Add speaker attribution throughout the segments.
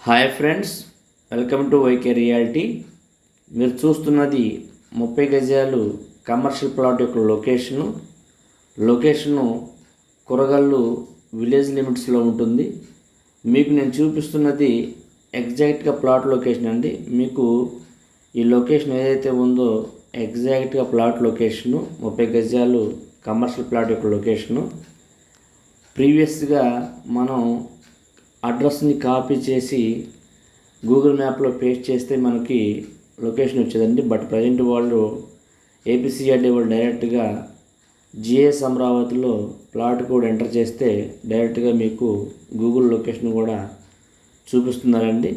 Speaker 1: Hi friends, welcome to Y K reality. మీరు చూస్తున్నది 30 గజాలు కమర్షియల్ ప్లాట్ యొక్క లొకేషను కొరగల్లు విలేజ్ లిమిట్స్లో ఉంటుంది. మీకు నేను చూపిస్తున్నది ఎగ్జాక్ట్గా ప్లాట్ లొకేషన్ అండి. మీకు ఈ లొకేషన్ ఏదైతే ఉందో ఎగ్జాక్ట్గా ప్లాట్ లొకేషను 30 గజాలు కమర్షియల్ ప్లాట్ యొక్క లొకేషను. ప్రీవియస్గా మనం అడ్రస్ని కాపీ చేసి గూగుల్ మ్యాప్లో పేస్ట్ చేస్తే మనకి లొకేషన్ వచ్చేదండి. బట్ ప్రజెంట్ వాళ్ళు ఏపీసీఆర్డీ వాళ్ళు డైరెక్ట్గా జిఎస్ అమరావతిలో ప్లాట్ కూడా ఎంటర్ చేస్తే డైరెక్ట్గా మీకు గూగుల్ లొకేషన్ కూడా చూపిస్తున్నారండి.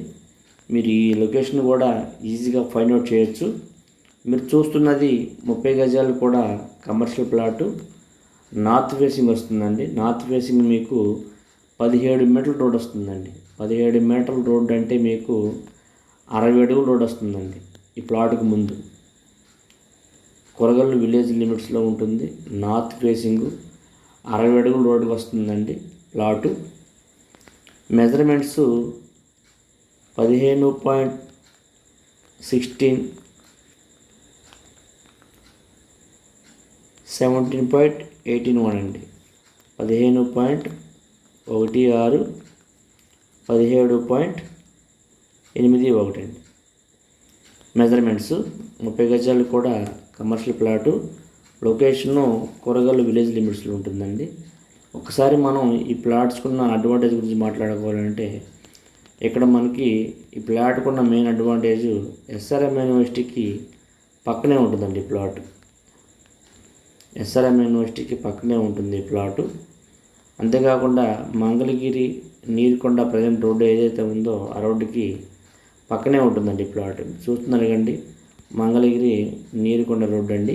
Speaker 1: మీరు ఈ లొకేషన్ కూడా ఈజీగా ఫైండ్ అవుట్ చేయొచ్చు. మీరు చూస్తున్నది 30 గజాలు కూడా కమర్షియల్ ప్లాటు నార్త్ ఫేసింగ్ వస్తుందండి. నార్త్ ఫేసింగ్ మీకు 17 మీటర్ల రోడ్ వస్తుందండి. 17 మీటర్ల రోడ్ అంటే మీకు 60 అడుగుల రోడ్ వస్తుందండి. ఈ ప్లాట్కు ముందు కొరగల్లు విలేజ్ లిమిట్స్లో ఉంటుంది. నార్త్ ఫేసింగ్ 60 అడుగుల రోడ్కి వస్తుందండి ప్లాటు. మెజర్మెంట్స్ 15.16 17.81 అండి. 15.16 17.81 అండి మెజర్మెంట్స్. 30 గజాలు కూడా commercial plot. Location Koragallu village లిమిట్స్లో ఉంటుందండి. ఒకసారి మనం ఈ ప్లాట్స్కున్న అడ్వాంటేజ్ గురించి మాట్లాడుకోవాలంటే ఇక్కడ మనకి ఈ ప్లాట్కున్న మెయిన్ అడ్వాంటేజ్ ఎస్ఆర్ఎం యూనివర్సిటీకి పక్కనే ఉంటుందండి ఈ ప్లాట్. ఎస్ఆర్ఎం యూనివర్సిటీకి పక్కనే ఉంటుంది ఈ ప్లాటు. అంతేకాకుండా మంగళగిరి నీరుకొండ ప్రజెంట్ రోడ్డు ఏదైతే ఉందో ఆ రోడ్డుకి పక్కనే ఉంటుందండి ప్లాట్. చూస్తున్నారు కండి, మంగళగిరి నీరుకొండ రోడ్డు అండి.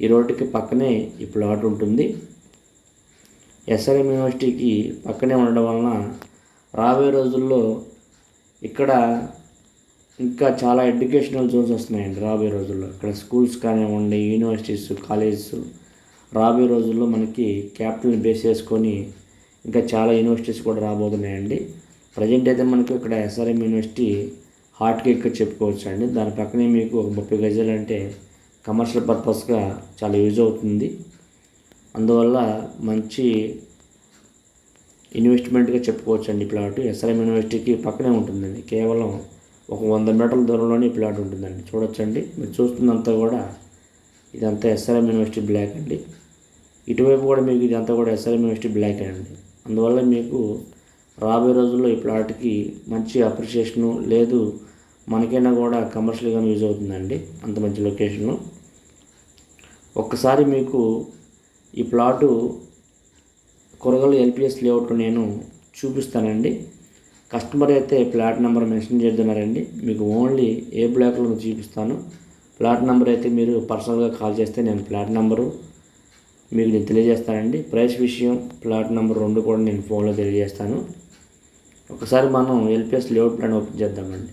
Speaker 1: ఈ రోడ్డుకి పక్కనే ఈ ప్లాట్ ఉంటుంది. ఎస్ఆర్ఎం యూనివర్సిటీకి పక్కనే ఉండడం వలన రాబోయే రోజుల్లో ఇక్కడ ఇంకా చాలా ఎడ్యుకేషనల్ జోన్స్ వస్తున్నాయండి. రాబోయే రోజుల్లో ఇక్కడ స్కూల్స్ కానివ్వండి, యూనివర్సిటీస్, కాలేజెస్ రాబోయే రోజుల్లో మనకి క్యాపిటల్ని బేస్ చేసుకొని ఇంకా చాలా యూనివర్సిటీస్ కూడా రాబోతున్నాయండి. ప్రజెంట్ అయితే మనకు ఇక్కడ ఎస్ఆర్ఎం యూనివర్సిటీ హాట్ కేక్ చెప్పుకోవచ్చు అండి. దాని పక్కనే మీకు ఒక 30 గజాలు అంటే కమర్షియల్ పర్పస్గా చాలా యూజ్ అవుతుంది. అందువల్ల మంచి ఇన్వెస్ట్మెంట్గా చెప్పుకోవచ్చు అండి. ప్లాట్ ఎస్ఆర్ఎం యూనివర్సిటీకి పక్కనే ఉంటుందండి. కేవలం ఒక 100 మీటర్ల దూరంలోనే ఈ ప్లాట్ ఉంటుందండి. చూడొచ్చండి, మీరు చూస్తున్నంతా కూడా ఇదంతా ఎస్ఆర్ఎం యూనివర్సిటీ బ్లాక్ అండి. ఇటువైపు కూడా మీకు ఇదంతా కూడా ఎస్ఆర్ఎం యూనివర్సిటీ బ్లాక్ అండి. అందువల్ల మీకు రాబోయే రోజుల్లో ఈ ప్లాట్కి మంచి అప్రిషియేషను లేదు, మనకైనా కూడా కమర్షియల్గా యూజ్ అవుతుందండి. అంత మంచి లొకేషను. ఒక్కసారి మీకు ఈ ప్లాటు కొరగల్లు ఎల్పిఎస్ లేఅవుట్లో నేను చూపిస్తానండి. కస్టమర్ అయితే ప్లాట్ నెంబర్ మెన్షన్ చేస్తున్నారండి. మీకు ఓన్లీ ఏ బ్లాక్లో చూపిస్తాను. ప్లాట్ నెంబర్ అయితే మీరు పర్సనల్గా కాల్ చేస్తే నేను ప్లాట్ నెంబరు మీకు నేను తెలియజేస్తానండి. ప్రైస్ విషయం, ప్లాట్ నెంబర్ 2 కూడా నేను ఫోన్లో తెలియజేస్తాను. ఒకసారి మనం ఎల్పిఎస్ లేఅవుట్ ప్లాన్ ఓపెన్ చేద్దామండి.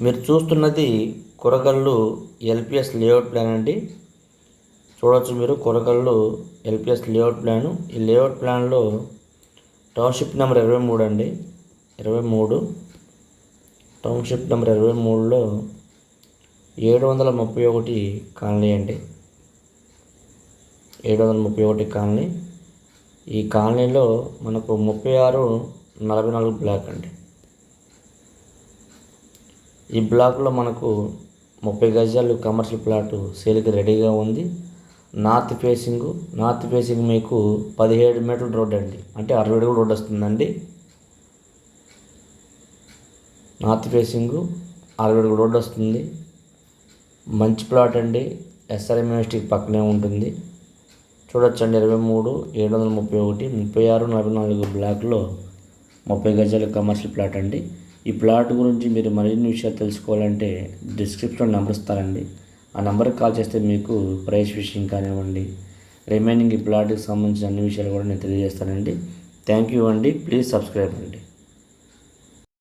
Speaker 1: మీరు చూస్తున్నది కొరగల్లు ఎల్పిఎస్ లేఅవుట్ ప్లాన్ అండి. చూడవచ్చు మీరు కొరగల్లు ఎల్పిఎస్ లేఅవుట్ ప్లాను. ఈ లేఅవుట్ ప్లాన్లో టౌన్షిప్ నెంబర్ 23 అండి. 23 టౌన్షిప్ నెంబర్ 23లో 731 కాలనీ అండి. 731 కాలనీ. ఈ కాలనీలో మనకు 3644 బ్లాక్ అండి. ఈ బ్లాక్లో మనకు 30 గజాలు కమర్షియల్ ప్లాటు సేల్కి రెడీగా ఉంది. నార్త్ ఫేసింగ్ మీకు 17 మీటర్ల రోడ్ అండి. అంటే 60 అడుగుల రోడ్ వస్తుందండి. నార్త్ ఫేసింగ్ 60 అడుగుల రోడ్ వస్తుంది. మంచి ప్లాట్ అండి. ఎస్ఆర్ఎం యూనివర్సిటీకి పక్కనే ఉంటుంది. చూడొచ్చండి, 23 731 3644 బ్లాక్లో 30 గజాల కమర్షియల్ ప్లాట్ అండి. ఈ ప్లాట్ గురించి మీరు మరిన్ని విషయాలు తెలుసుకోవాలంటే డిస్క్రిప్షన్లో నెంబర్ ఇస్తారండి. ఆ నెంబర్కి కాల్ చేస్తే మీకు ప్రైస్ విషయం కానివ్వండి, రిమైనింగ్ ఈ ప్లాట్కి సంబంధించిన అన్ని విషయాలు కూడా నేను తెలియజేస్తానండి. థ్యాంక్ యూ అండి. ప్లీజ్ సబ్స్క్రైబ్ అండి.